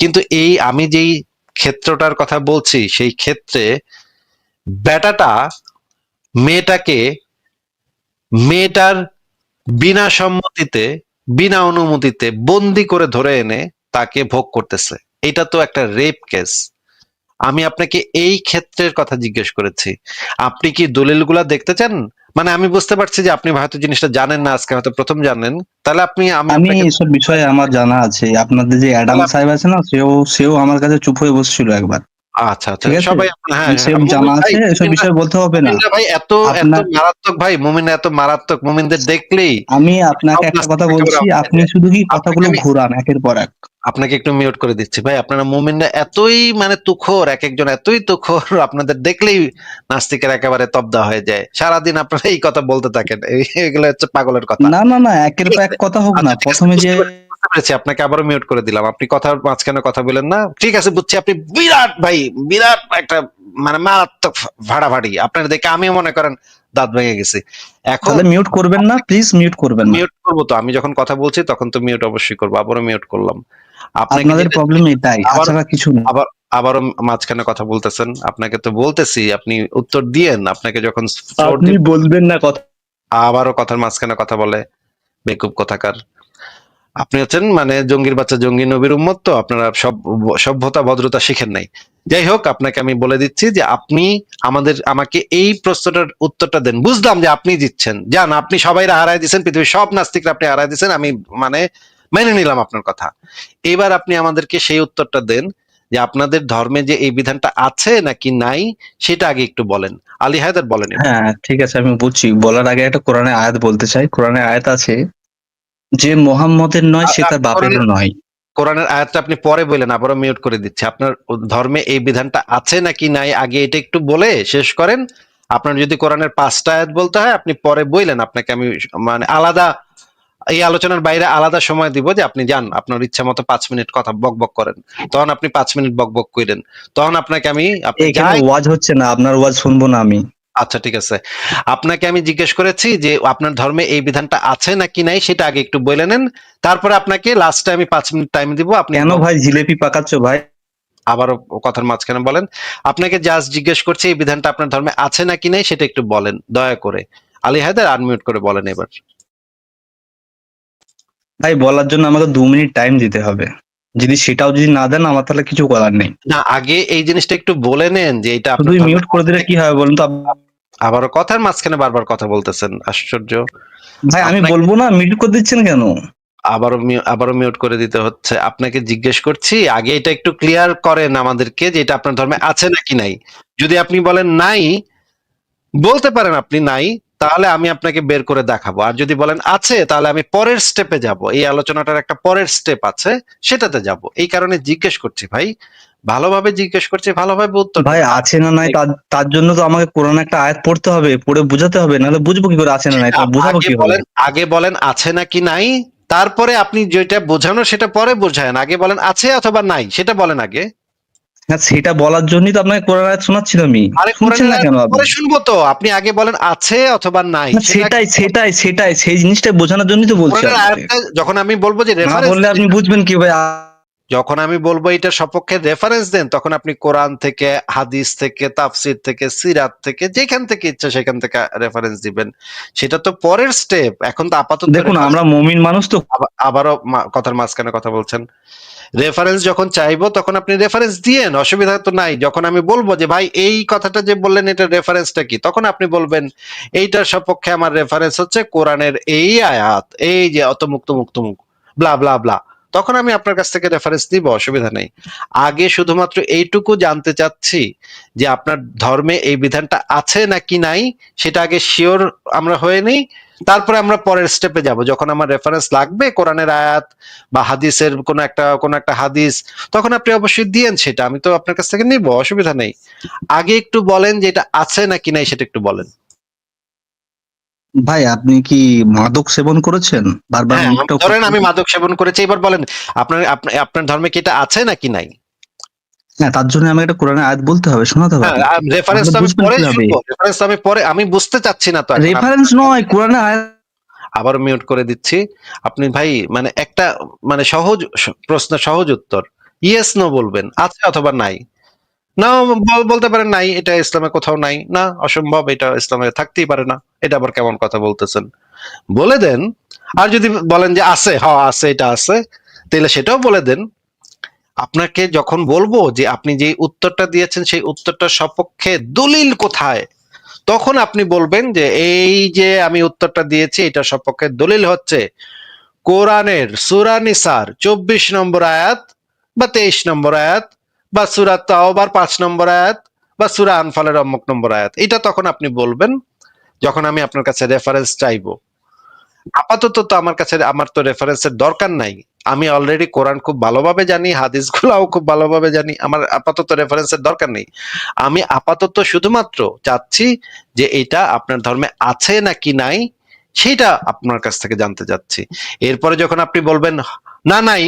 কিন্তু এই আমি যেই ক্ষেত্রটার কথা বলছি, সেই ক্ষেত্রে বেটাটা মেয়েটার বিনা সম্মতিতে, বিনা অনুমতিতে বন্দি করে ধরে এনে তাকে ভোগ করতেছে। এটা তো একটা রেপ কেস। আমি আপনাকে এই ক্ষেত্রের কথা জিজ্ঞেস করেছি। আপনি কি দলিলগুলা দেখতে চান? মানে আমি বুঝতে পারছি যে আপনি হয়তো জিনিসটা জানেন না, আজকে হয়তো প্রথম জানেন। তাহলে আমি আমি এসব বিষয়ে আমার জানা আছে। আপনাদের যে অ্যাডাম সাহেব আছে না, সেও আমার কাছে চুপ হয়ে বসছিল একবার। আচ্ছা আচ্ছা, ঠিক আছে, সবাই হ্যাঁ, সেও জানা আছে, এসব বিষয়ে বলতে হবে না। ভাই এত মারাত্মক ভাই, মুমিন এত মারাত্মক, মুমিনদের দেখলেই আমি আপনাকে একটা কথা বলছি, আপনি শুধু কি কথাগুলো ঘুরান একের পর এক। আপনাকে একটু মিউট করে দিচ্ছি ভাই। আপনারা মুমিনরা এতই মানে তুখোর, এক একজন এতই তুখোর, আপনাদের দেখলেই নাস্তিকের একেবারে তব্দা হয়ে যায়। সারাদিন আপনারা এই কথা বলতে থাকেন, এগুলো হচ্ছে পাগলের কথা। না না না, একের পর এক কথা হোক না। প্রথমে যে আপনাকে আবারও মিউট করে দিলাম, আপনি কথার মাঝখানে কথা বলেন না। ঠিক আছে, বুঝছি আপনি বিরাট ভাই, বিরাট একটা মানে মারাত্মক ভাড়াভাড়ি। আপনার দেখে আমিও মনে করেন দাঁত ভেঙে গেছি। এখন তাহলে মিউট করবেন না, প্লিজ মিউট করবেন না। মিউট করবো তো, আমি যখন কথা বলছি তখন তো মিউট অবশ্যই করবো। আবারও মিউট করলাম। আপনাদের প্রবলেম এটাই, আচ্ছা কিছু না। আবারও মাঝখানে কথা বলতেছেন। আপনাকে তো বলতেছি আপনি উত্তর দিয়েন। আপনাকে যখন আপনি বলবেন না কথা, আবারও কথার মাঝখানে কথা বলে, বেকুব কোথাকার। আপনি হচ্ছেন মানে জঙ্গির বাচ্চা, জঙ্গি নবীর উম্মত, তো আপনারা সব সভ্যতা ভদ্রতা শিখেন নাই। যাই হোক, আপনাকে আমি বলে দিচ্ছি যে আপনি আমাকে এই প্রশ্নটার উত্তরটা দেন। বুঝলাম যে আপনি জিতছেন, যান, আপনি সবাই হারায় দিচ্ছেন, পৃথিবীর সব নাস্তিকরা আপনি হারায় দিচ্ছেন। আমি মানে মেনে নিলাম আপনার কথা। এবার আপনি আমাদেরকে সেই উত্তরটা দেন যে আপনাদের ধর্মে যে এই বিধানটা আছে নাকি নাই, সেটা আগে একটু বলেন। আলী হায়দার বলেন এবার। হ্যাঁ ঠিক আছে, আমি বুঝছি। বলার আগে একটা কোরআনের আয়াত বলতে চাই। কোরআনের আয়াত আছে যে মোহাম্মদের নয় সে তার আপনি বাপেরও নয়। কোরআনের আয়াতটা আপনি পরে বললেন, আবারও মিউট করে দিচ্ছি। আপনার ধর্মে এই বিধানটা আছে নাকি নাই আগে এটা একটু বলে শেষ করেন। আপনার যদি কোরআনের 5টা আয়াত বলতে হয় আপনি পরে বললেন, আপনাকে আমি মানে আলাদা এই আলোচনার বাইরে আলাদা সময় দিব যে আপনি যান আপনার ইচ্ছা মতো 5 মিনিট কথা বক বক করেন, তখন আপনি 5 মিনিট বক বক করেন, তখন আপনাকে আমি আপনি এখানে যাই। ওয়াজ হচ্ছে না, আপনার ওয়াজ শুনবো না আমি। আচ্ছা ঠিক আছে, আপনাকে আমি জিজ্ঞেস করেছি যে আপনার ধর্মে এই বিধানটা আছে নাকি নাই সেটা আগে একটু বলে নেন, তারপরে আপনাকে লাস্টে আমি 5 মিনিট টাইম দিব, আপনি কেন ভাই জিলেপি পাকাচ্ছ ভাই? আবারও কথার মাঝখানে বলেন। আপনাকে জাস্ট জিজ্ঞেস করছি এই বিধানটা আপনার ধর্মে আছে নাকি নাই সেটা একটু বলেন দয়া করে। আলী হায়দার আনমিউট করে বলেন এবার। ভাই বলার জন্য আমাকে 2 মিনিট টাইম দিতে হবে। যদি সেটাও যদি না দেন আমার তাহলে কিছু করার নেই। না আগে এই জিনিসটা একটু বলে নেন যে এটা আপনার শুধুই ধর্মে মিউট করে দিলে কি হবে বলুন তো? আবারও কথার মাঝখানে বারবার কথা বলতেছেন, আশ্চর্য। ভাই আমি আপনাকে বলবো না, মিউট করে দিচ্ছেন কেন? আবারও মিউট করে দিতে হচ্ছে। আপনাকে জিজ্ঞেস করছি আগে এটা একটু ক্লিয়ার করেন আমাদেরকে যে এটা আপনার ধর্মে আছে নাকি নাই। যদি আপনি বলেন নাই, বলতে পারেন আপনি নাই, তাহলে আমি আপনাকে বের করে দেখাবো। আর যদি বলেন আছে তাহলে আমি পরের স্টেপে যাব, এই আলোচনাটার একটা পরের স্টেপ আছে সেটাতে যাব। এই কারণে জিজ্ঞেস করছি ভাই, ভালোভাবে জিজ্ঞেস করছি, ভালোভাবে উত্তর ভাই দেন। আছে না নাই তার তার জন্য তো আমাকে কোরআন একটা আয়াত পড়তে হবে, পড়ে বোঝাতে হবে, নাহলে বুঝবো কি করে আছে না নাই, সেটা তাহলে বোঝাবো আগে কিভাবে? বলেন, আগে বলেন আছে নাকি নাই, তারপরে আপনি যেটা বোঝানো সেটা পরে বোঝায়েন। আগে বলেন আছে অথবা নাই সেটা বলেন আগে। হ্যাঁ সেটা বলার জন্যই তো আপনাকে কোরআন আয়াত শোনাচ্ছি আমি। আরে শুনছেন কোরআনের না আয়াত কেন তো আপনি? পরে শুনবো তো, আপনি আগে বলেন আছে অথবা নাই না, সেটা আগে সেটাই বলেন। সেটাই সেটাই সেই জিনিসটা বোঝানোর জন্যই তো বলছি কোরআনের আপনাকে। আয়াতটা যখন আমি বলবো যে না রেফারেন্স, বললে আপনি বুঝবেন কি ভাই? যখন আমি বলবো এটার সপক্ষে রেফারেন্স দেন, তখন আপনি কোরআন থেকে, হাদিস থেকে, তাফসির থেকে, সিরাত থেকে, যেখান থেকে ইচ্ছা সেখান থেকে রেফারেন্স দিবেন। সেটা তো পরের স্টেপ, এখন তো আপাতত দেখুন reference- আমরা মুমিন মানুষ তো। আবারও কথার মাঝখানে কথা বলছেন। রেফারেন্স যখন চাইবো তখন আপনি রেফারেন্স দিয়েন, অসুবিধা তো নাই। যখন আমি বলবো যে ভাই এই কথাটা যে বললেন এটা রেফারেন্সটা কি, তখন আপনি বলবেন এইটার সপক্ষে আমার রেফারেন্স হচ্ছে কোরআনের এই আয়াত, এই যে অতমুক তমুক তমুক ব্লা ব্লা ব্লা, তখন আমি আপনার কাছ থেকে রেফারেন্স নিব, অসুবিধা নেই। আগে শুধুমাত্র এইটুকু জানতে চাচ্ছি যে আপনার ধর্মে এই বিধানটা আছে নাকি নাই, সেটা আগে শিওর আমরা হয়ে নেই, তারপরে আমরা পরের স্টেপে যাব। যখন আমার রেফারেন্স লাগবে কোরআনের আয়াত বা হাদিসের কোন একটা হাদিস, তখন আপনি অবশ্যই দিয়েন, সেটা আমি তো আপনার কাছ থেকে নিব, অসুবিধা নেই। আগে একটু বলেন যে এটা আছে নাকি নাই সেটা একটু বলেন। ভাই আপনি কি মাদক সেবন করেছেন? বারবার হ্যাঁ মুখটা ধরেন আমি মাদক সেবন করেছি, এবার বলেন আপনার ধর্মে কি এটা আছে নাকি নাই। হ্যাঁ তার জন্য আমাকে একটা কোরআনের আয়াত বলতে হবে, শোনাতে হবে হ্যাঁ আপনাকে। রেফারেন্স তাহলে তো আমি বুঝবেন পরে কিভাবে? শুনবো, রেফারেন্স আমি পরে, আমি বুঝতে চাচ্ছি না তো এখন রেফারেন্স নয়, কোরআনের আয়াত। আবার মিউট করে দিচ্ছি। আপনি ভাই মানে একটা মানে সহজ প্রশ্ন, সহজ উত্তর, ইয়েস নো বলবেন, আছে অথবা নাই। না বলতে পারেন নাই, এটা ইসলামে কোথাও নাই, না অসম্ভব, এটা ইসলামে থাকতেই পারে না, এটা আবার কেমন কথা বলতেছেন, বলে দেন। আর যদি বলেন যে আছে, হ্যাঁ আছে, এটা আছে, তাহলে সেটাও বলে দেন। আপনাকে যখন বলবো যে আপনি যে উত্তরটা দিয়েছেন সেই উত্তরটার সপক্ষে দলিল কোথায়, তখন আপনি বলবেন যে এই যে আমি উত্তরটা দিয়েছি এটার সপক্ষে দলিল হচ্ছে কোরআনের সূরা নিসার 24 নম্বর আয়াত বা 23 নম্বর আয়াত, বা সূরা তাওবার 5 নম্বর আয়াত, বা সূরা আনফালের অমুক নম্বর আয়াত। এটা তখন আপনি বলবেন যখন আমি আপনার কাছে রেফারেন্স চাইবো। আপাতত তো আমার তো রেফারেন্সের দরকার নাই। আমি অলরেডি কোরআন খুব ভালোভাবে জানি, হাদিস গুলাও খুব ভালোভাবে জানি, আমার আপাতত রেফারেন্সের দরকার নেই। আমি আপাতত শুধুমাত্র চাচ্ছি যে এটা আপনার ধর্মে আছে নাকি নাই সেটা আপনার কাছ থেকে জানতে চাচ্ছি। এরপরে যখন আপনি বলবেন না নাই,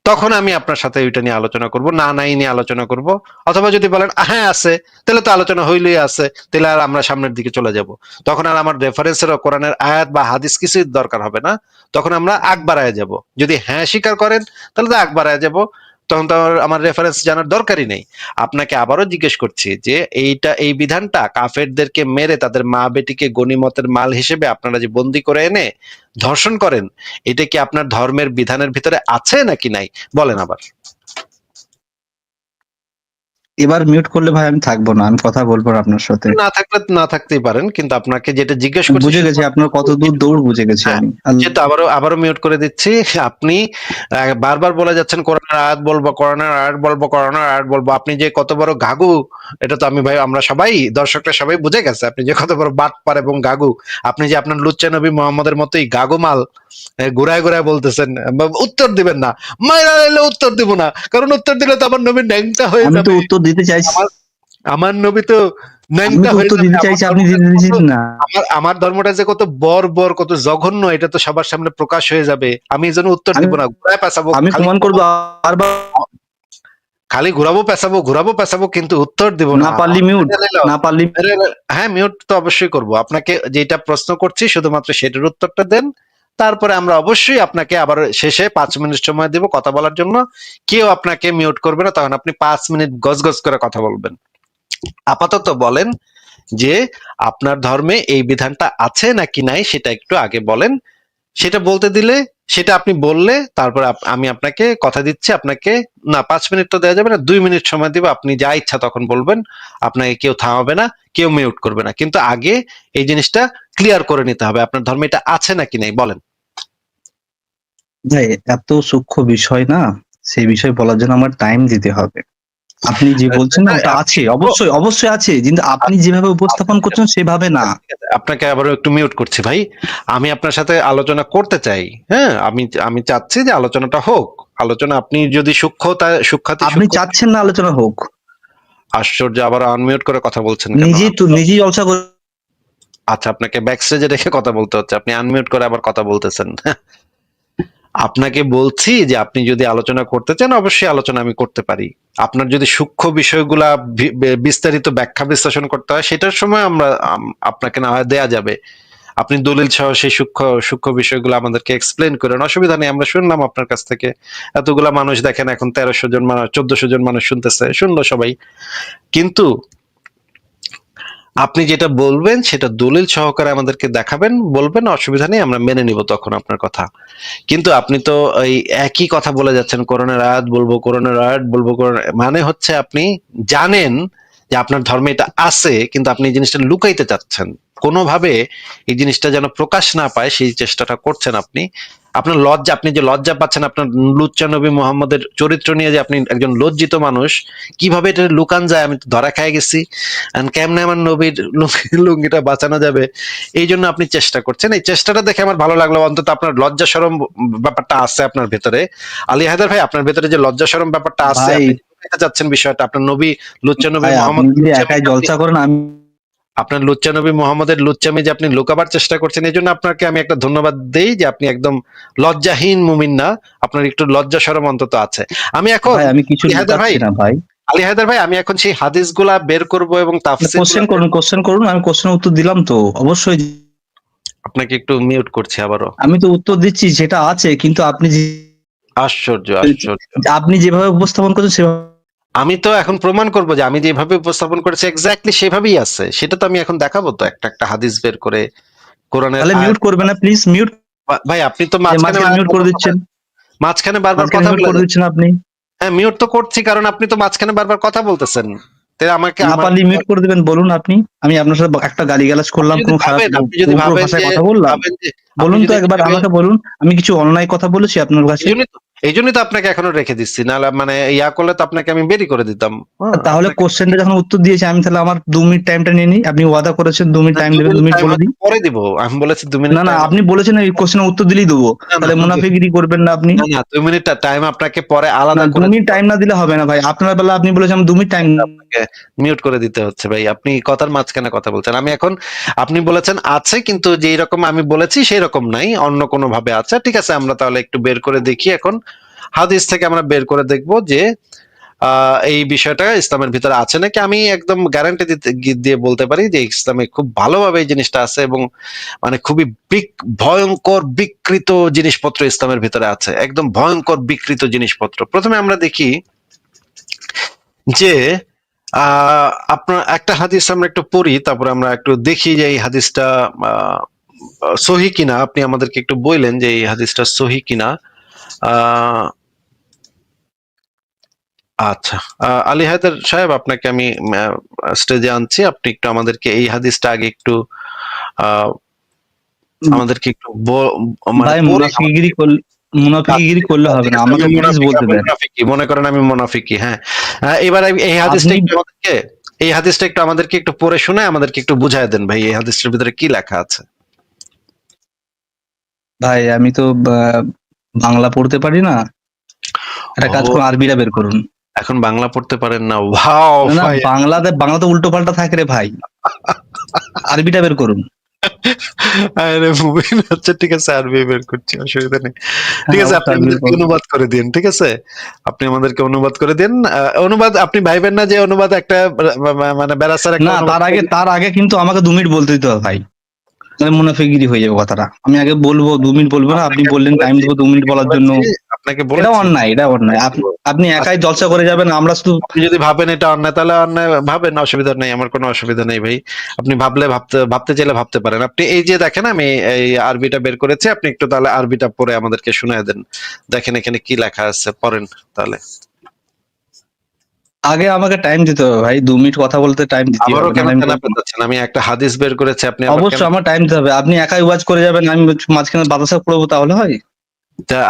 তখন আমি আপনার সাথে ওইটা নিয়ে আলোচনা করব, না নাই নিয়ে আলোচনা করব। অথবা যদি বলেন হ্যাঁ আছে, তাহলে তো আলোচনা হইলেই আছে, তাহলে আর আমরা সামনের দিকে চলে যাব। তখন আর আমার রেফারেন্সের কোরআনের আয়াত বা হাদিস কিছুই দরকার হবে না, তখন আমরা আগ বাড়ায় যাব। যদি হ্যাঁ স্বীকার করেন তাহলে তো আগ বাড়ায় যাব, তখন তো আমার রেফারেন্স জানার দরকারই নেই। আপনাকে আবারও জিজ্ঞেস করছি যে এই বিধানটা কাফেরদেরকে মেরে তাদের মা বেটিকে গনিমতের মাল হিসেবে আপনারা যে বন্দি করে এনে ধর্ষণ করেন, এটা কি আপনার ধর্মের বিধানের ভিতরে আছে নাকি নাই, বলেন আবার। এবার মিউট করলে ভাই আমি থাকবো না, আমি কথা বলবো না আপনার সাথে। না থাকলে না থাকতেই পারেন, কিন্তু আপনাকে যেটা জিজ্ঞেস করছি বুঝে গেছি আপনার কত দূর দৌড়, বুঝে গেছি হ্যাঁ, আমি। যেহেতু আবারও মিউট করে দিচ্ছি। আপনি বারবার বলে যাচ্ছেন কোরআনের আয়াত বলবো, কোরআনের আয়াত বলবো, কোরআনের আয়াত বলবো। আপনি যে কত বড় গাগু, এটা তো আমি ভাই, আমরা সবাই, দর্শকরা সবাই বুঝে গেছে আপনি যে কত বড় বাটপার এবং গাগু। আপনি যে আপনার লুচ্চা নবী মোহাম্মদের মতোই গাগু মাল ঘুরায় ঘুরায় বলতেছেন, উত্তর দিবেন না। মাইরা এলে উত্তর দিব না, কারণ উত্তর দিলে তো আমার নবী ন্যাংটা হয়ে আমি তো যাবে। উত্তর দিতে চাইছি, আমার আমার নবী তো আমি ন্যাংটা তো হয়ে উত্তর যাবে। দিতে আমার চাইছি, আপনি ধর্মটা দিতে কত, দিচ্ছেন না। আমার ধর্মটা যে কত কত জঘন্য, এটা তো সবার সামনে প্রকাশ হয়ে যাবে। আমি এই জন্য উত্তর আমি দিব না, ঘুরায় পেঁচাবো, আমি খালি প্রমাণ করবো বারবার। খালি ঘুরাবো পেঁচাবো, কিন্তু উত্তর দিব না না। পারলি মিউট, না পারলি হ্যাঁ, মিউট তো অবশ্যই করব। আপনাকে যেটা প্রশ্ন করছি শুধুমাত্র সেটার উত্তরটা দেন, তারপরে আমরা অবশ্যই আপনাকে আবার শেষে 5 মিনিট সময় দেব কথা বলার জন্য। কেউ আপনাকে মিউট করবে না, তখন আপনি 5 মিনিট গজ করে কথা বলবেন। আপাতত বলেন যে আপনার ধর্মে এই বিধানটা আছে নাকি নাই, সেটা একটু আগে বলেন। সেটা বলতে দিলে, সেটা আপনি বললে তারপর আমি আপনাকে কথা দিচ্ছি, আপনাকে না 5 মিনিট তো দেওয়া যাবে না, 2 মিনিট সময় দিব, আপনি যা ইচ্ছা তখন বলবেন। আপনাকে কেউ থামাবে না, কেউ মিউট করবে না, কিন্তু আগে এই জিনিসটা ক্লিয়ার করে নিতে হবে আপনার ধর্মে এটা আছে নাকি নাই, বলেন। ভাই এত সূক্ষ্ম বিষয় না, সেই বিষয় বলার জন্য আমার টাইম দিতে হবে। আপনি যে বলছেন না ওটা আছে, অবশ্যই অবশ্যই আছে, কিন্তু আপনি যেভাবে উপস্থাপন করছেন সেভাবে না। আপনাকে আবারও একটু মিউট করছি ভাই। আমি আপনার সাথে আলোচনা করতে চাই। হ্যাঁ, আমি চাচ্ছি যে আলোচনাটা হোক। আলোচনা আপনি যদি সূক্ষ্মতা আপনি চাচ্ছেন না আলোচনা হোক, আশ্চর্য, আবার আনমিউট করে কথা বলছেন কেন? নিজেই জলসা করে। আচ্ছা, আপনাকে ব্যাক স্টেজে রেখে কথা বলতে হচ্ছে, আপনি আনমিউট করে আবার কথা বলতেছেন। আপনাকে বলছি যে আপনি যদি আলোচনা করতে চান অবশ্যই আলোচনা আমি করতে পারি। আপনার যদি সূক্ষ্ম বিষয়গুলা বিস্তারিত ব্যাখ্যা বিশ্লেষণ করতে হয়, সেটার সময় আমরা আপনাকে না হয় দেয়া যাবে। আপনি দলিল সহ সেই সূক্ষ্ম বিষয়গুলো আমাদেরকে এক্সপ্লেন করেন, অসুবিধা নেই, আমরা শুনলাম আপনার কাছ থেকে। এতগুলা মানুষ দেখেন, এখন 1300 জন মানুষ, 1400 জন মানুষ শুনতেছে, শুনলো সবাই। কিন্তু আপনি যেটা বলবেন সেটা দলিল সহকারে আমাদেরকে দেখাবেন, বলবেন, অসুবিধা নেই, আমরা মেনে নিব তখন আপনার কথা। কিন্তু আপনি তো এই একই কথা বলে যাচ্ছেন, কোরআনের আয়াত বলবো, কোরআনের আয়াত বলবো, মানে হচ্ছে আপনি জানেন যে আপনার ধর্মে এটা আছে, কিন্তু আপনি এই জিনিসটা লুকাইতে চাচ্ছেন কোনোভাবে, এই জিনিসটা যেন প্রকাশ না পায় সেই চেষ্টাটা করছেন আপনি। আপনার লজ্জা, আপনি যে লজ্জা পাচ্ছেন আপনার লুচ্চা নবী মোহাম্মদের চরিত্র নিয়ে, যে আপনি একজন লজ্জিত মানুষ, কিভাবে এটা লুকান যায়, আমি তো ধরা খাই গেছি, কেমনে আমার নবীর লুঙ্গিটা বাঁচানো যাবে, এই জন্য আপনি চেষ্টা করছেন। এই চেষ্টাটা দেখে আমার ভালো লাগলো, অন্তত আপনার লজ্জা শরম ব্যাপারটা আছে আপনার ভেতরে। আলী হায়দার ভাই, আপনার ভেতরে যে লজ্জা শরম ব্যাপারটা আছে, ভাই আপনি লুকাইতে চাচ্ছেন বিষয়টা, আপনার নবী লুচ্চা নবী ভাই মোহাম্মদ আপনি যদি একাই জলসা করেন, আমি আপনার লুচ্চা নবী মোহাম্মদের লুচ্চামি যে আপনি লুকাবার চেষ্টা করছেন, এই জন্য আপনাকে আমি একটা ধন্যবাদ দেই যে আপনি একদম লজ্জাহীন মুমিন না, আপনার একটু লজ্জা শরম অন্তত আছে। আমি এখন ভাই আমি কিছু আলী হায়দার ভাই, লুকাচ্ছি না ভাই। আলী হায়দার ভাই, আমি এখন সেই হাদিসগুলা বের করব এবং তাফসীর কোশ্চেন করুন, আমি কোশ্চেনের উত্তর দিলাম তো অবশ্যই। আপনাকে একটু মিউট করছি আবারও। আমি তো উত্তর দিচ্ছি যেটা আছে, কিন্তু আশ্চর্য। আপনি যেভাবে উপস্থাপন করছেন সেভাবে। আমি তো এখন প্রমাণ করব যে আমি যেভাবে উপস্থাপন করেছি এক্স্যাক্টলি সেভাবেই আছে, সেটা তো আমি এখন দেখাবো তো, একটা একটা হাদিস বের করে কোরআনের তাহলে মিউট করবে না প্লিজ, মিউট। ভাই আপনি তো মিউট করে দিচ্ছেন, মাঝখানে বারবার কথা মিউট বলে করে দিচ্ছেন আপনি। হ্যাঁ, মিউট তো করছি, কারণ আপনি তো মাঝখানে বারবার কথা বলতেছেন। তাই আমাকে না পারলে মিউট করে দিবেন, বলুন আপনি। আমি আপনার সাথে একটা গালিগালাজ করলাম, কোনো খারাপ আপনি যদি উগ্র ভাবেন ভাষায় যে কথা বললাম? বলুন তো একবার আমাকে বলুন, আমি কিছু অন্যায় কথা বলেছি আপনার কাছে? এই জন্যই তো আপনাকে এখনো রেখে দিচ্ছি, নাহলে মানে ইয়া করলে তো আপনাকে আমি বেরি করে দিতাম। তাহলে কোশ্চেনটা যখন উত্তর দিয়েছি আমি, তাহলে আমার 2 মিনিট টাইমটা নিয়ে নিই। আপনি ওয়াদা করেছেন 2 মিনিট টাইম দেবেন, 2 মিনিট বলে দিই। পরে দিব, আমি বলেছি 2 মিনিট না টাইম। আপনি বলেছেন এই কোশ্চেনের উত্তর দিলেই দেবো, তাহলে মুনাফিকিরি করবেন না আপনি। না 2 মিনিট টাইম আপনাকে পরে না আলাদা 2 করে মিনিট টাইম না দিলে হবে না ভাই, আপনার বেলা আপনি বলেছেন আমি 2 মিনিট টাইম। আপনাকে মিউট করে দিতে হচ্ছে ভাই, আপনি কথার মাঝখানে কথা বলছেন। আমি এখন, আপনি বলেছেন আছে, কিন্তু যেই রকম আমি বলেছি সেই রকম নাই, অন্য কোনো ভাবে আছে। ঠিক আছে, আমরা তাহলে একটু বের করে দেখি এখন, হাদিস থেকে আমরা বের করে দেখব যে এই বিষয়টা ইসলামের ভিতরে আছে নাকি। আমি একদম গ্যারান্টি দিয়ে বলতে পারি যে ইসলামে খুব ভালোভাবে এই জিনিসটা আছে, এবং মানে খুবই ভয়ঙ্কর বিকৃত জিনিসপত্র ইসলামের ভিতরে আছে, একদম ভয়ঙ্কর বিকৃত জিনিসপত্র। প্রথমে আমরা দেখি যে আপনার একটা হাদিস আমরা একটু পড়ি, তারপরে আমরা একটু দেখি যে এই হাদিসটা সহি কিনা। আপনি আমাদেরকে একটু বললেন যে এই হাদিসটা সহি কিনা। আচ্ছা, আলী হায়দার সাহেব, আপনাকে আমি স্টেজে আনছি। আপনি একটু আমাদেরকে এই হাদিসটা আগে একটু আহ, আমাদেরকে একটু মানে ভাই পড়ে মুনাফিকিগিরি করলে হবে ঠিক না, আছে, আমাকে প্লিজ বলতে দেন। মনে করেন আমি মুনাফিকি, হ্যাঁ। এবার এই হাদিসটা আপনি একটু আমাদেরকে একটু পড়ে শুনে আমাদেরকে একটু বুঝায় দেন ভাই, এই হাদিসটার ভিতরে কি লেখা আছে। ভাই আমি তো বাংলা পড়তে পারি না, একটা কাজ ও, করুন, আরবিটা বের করুন। এখন বাংলা পড়তে পারেন না? ওয়াও না না, ভাই! বাংলাতে উল্টো পাল্টা থাকে রে ভাই, আরবিটা বের করুন। আরে মুবিন, আচ্ছা ঠিক আছে, আরবি বের করছি, অসুবিধা নেই। ঠিক হ্যাঁ আছে, আপনি অবশ্যই আরবি বের আমাদেরকে করুন। অনুবাদ করে দিন, ঠিক আছে? আপনি আমাদেরকে অনুবাদ করে দিন। অনুবাদ আপনি ভাইবেন না যে অনুবাদ একটা মানে বেরাসার একটা না, অনুবাদ করে দিন। তার আগে কিন্তু আমাকে 2 মিনিট বলতে দিতে হবে ভাই, তাহলে মুনাফিকিরি হয়ে যাবে কথাটা। আমি আগে বলবো, 2 মিনিট বলবো না, আপনি আপনাকে আমি বললেন টাইম বলেছি, দেবো 2 মিনিট বলার জন্য। আপনাকে এটা বলেছি। অন্যায়, এটা অন্যায়। আপনি একাই জলসা করে যাবেন, আমরা শুধু। আপনি যদি ভাবেন এটা অন্যায়, তাহলে অন্যায় ভাবেন, অসুবিধা নেই, আমার কোনো অসুবিধা নেই ভাই। আপনি ভাবতে চাইলে ভাবতে পারেন। আপনি এই যে দেখেন, আমি এই আরবিটা বের করেছি, আপনি একটু তাহলে আরবিটা পড়ে আমাদেরকে শুনায় দেন। দেখেন এখানে কি লেখা আছে, পড়েন তাহলে। আগে আমাকে টাইম দিতে হবে ভাই, 2 মিনিট কথা বলতে টাইম দিতে আবারও হবে, কেন নাহলে আমি বলবো তেনাপে না। যাচ্ছেন? আমি একটা হাদিস বের করেছি, আপনি আবার কেন? অবশ্যই আমার টাইম দিতে হবে, আপনি একাই ওয়াচ করে যাবেন, আমি মাঝখানে বাতাসা করবো, তাহলে হয়?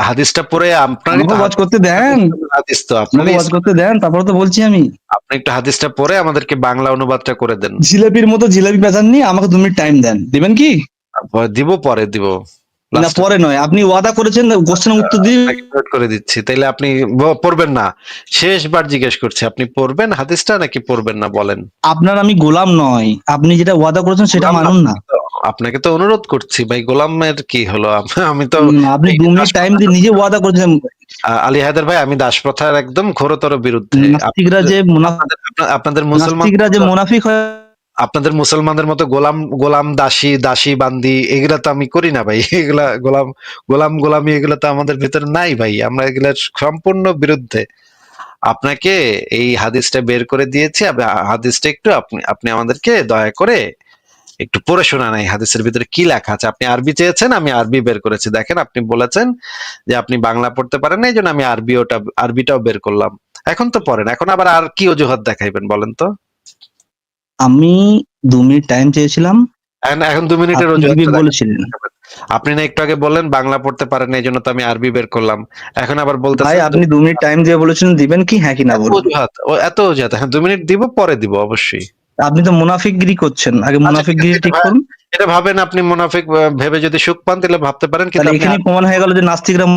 হাদিসটা পড়ে আপনারই আমাকে তো ওয়াচ হাদিস, করতে দেন, হাদিস তো আমাকে আপনারই। ওয়াচ করতে দেন, তারপরে তো বলছি আমি। আপনি একটু হাদিসটা পড়ে আমাদেরকে বাংলা অনুবাদটা করে দেন। জিলাপির মতো জিলাপি পেঁচান নিয়ে আমাকে 2 মিনিট টাইম দেন, দিবেন কি? দিব, পরে দিব, না লাস্টে পরে নয়, আপনি ওয়াদা করেছেন কোশ্চেনের উত্তর দিয়ে। আপনাকে নোট করে দিচ্ছি। তাইলে আপনি পড়বেন না? শেষবার জিজ্ঞেস করছি, আপনি পড়বেন হাদিসটা নাকি পড়বেন না, বলেন। আপনার আমি গোলাম নয়, আপনি যেটা ওয়াদা করেছেন সেটা গোলাম না, মানুন না। আপনাকে তো অনুরোধ করছি ভাই, গোলামের কি হলো? আমি তো আপনি এই 2 মিনিট টাইম দাসপ্রথা, দিয়ে নিজে ওয়াদা করেছেন। আলী হায়দার ভাই, আমি দাসপ্রথার একদম ঘোরতর বিরুদ্ধে। নাস্তিকরা যে আপনাদের মুসলমান, নাস্তিকরা যে মুনাফিক হয়। আপনাদের মুসলমানদের মতো গোলাম গোলাম দাসী দাসী বান্দি এগুলা তো আমি করি না ভাই। এগুলা গোলামি এগুলা তো আমাদের ভিতরে নাই ভাই, আমরা এগুলা সম্পূর্ণ বিরুদ্ধে। আপনাকে এই হাদিসটা বের করে দিয়েছি, হাদিসটা একটু আপনি আপনি আমাদেরকে দয়া করে একটু পড়ে শোনান, এই হাদিসের ভিতরে কি লেখা আছে। আপনি আরবি চেয়েছেন, আমি আরবি বের করেছি। দেখেন, আপনি বলেছেন যে আপনি বাংলা পড়তে পারেন না, এই জন্য আমি আরবিটাও বের করলাম। এখন তো পড়েন, এখন আবার আর কি অজুহাত দেখাইবেন বলেন তো? আমি 2 মিনিট টাইম চেয়েছিলাম, এখন 2 মিনিটের আপনি দিবে অজুহাতটা বলেছিলেন। দেখাবেন। আপনি না একটু আগে বললেন বাংলা পড়তে পারেন না, এই জন্য তো আমি আরবি বের করলাম। এখন আবার ভাই বলতেছেন আপনি 2 মিনিট টাইম দিয়ে বলেছিলেন, দিবেন কি হ্যাঁ কি না এত বলুন। অজুহাত, এত অজুহাত। হ্যাঁ, 2 মিনিট দিব, পরে দিব অবশ্যই। আপনি তো মুনাফিকগিরি করছেন, আগে আচ্ছা ঠিক আছে, মুনাফিকগিরি ঠিক করুন। এটা ভাবেন, আপনি মুনাফিক ভেবে যদি সুখ পান তাহলে ভাবতে পারেন, কিন্তু তাহলে আপনি এখানেই প্রমাণ হয়ে গেল যে নাস্তিকরা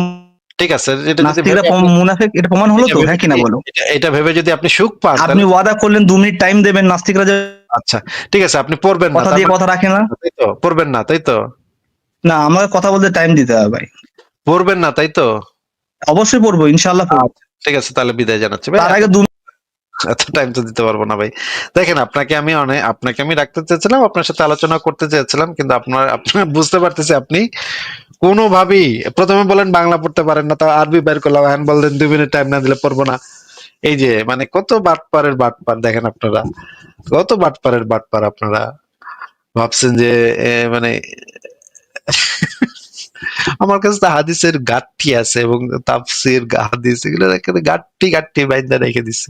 ঠিক আছে, এটা যদি ভেবে মুনাফিক, এটা প্রমাণ হলো এটা তো, ভেবে হ্যাঁ কি না যদি বলো? এটা ভেবে যদি আপনি সুখ পান আপনি তাহলে ওয়াদা করলেন 2 মিনিট টাইম দেবেন, নাস্তিকরা যে আচ্ছা ঠিক আছে, আপনি পড়বেন না কথা তার দিয়ে মানে, কথা রাখে না। তাই তো? পড়বেন না তাই তো? না, আমাকে কথা বলতে টাইম দিতে হবে ভাই। পড়বেন না তাই তো? অবশ্যই পড়বো, ইনশাআল্লাহ পড়বো। আচ্ছা ঠিক আছে, তাহলে বিদায় জানাচ্ছি ভাই। তার আগে এত টাইম তো দিতে পারবো না ভাই। দেখেন, আপনাকে আমি রাখতে চেয়েছিলাম, আপনার সাথে আলোচনা করতে চেয়েছিলাম, কিন্তু আপনার বুঝতে পারতেছি আপনি কোনোভাবেই, প্রথমে বলেন বাংলা পড়তে পারেন না, তাও আরবি বের করলাম, এখন বললেন 2 মিনিট টাইম না দিলে পড়বো না। এই যে মানে কত বাটপারের বাটপার দেখেন আপনারা, কত বাটপারের বাটপার আপনারা। ভাবছেন যে মানে আমার কাছে তো হাদিসের গাঠি আছে, এবং তাফসির হাদিস এগুলো গাঠি গাঠি বাইন্দা রেখে দিছি।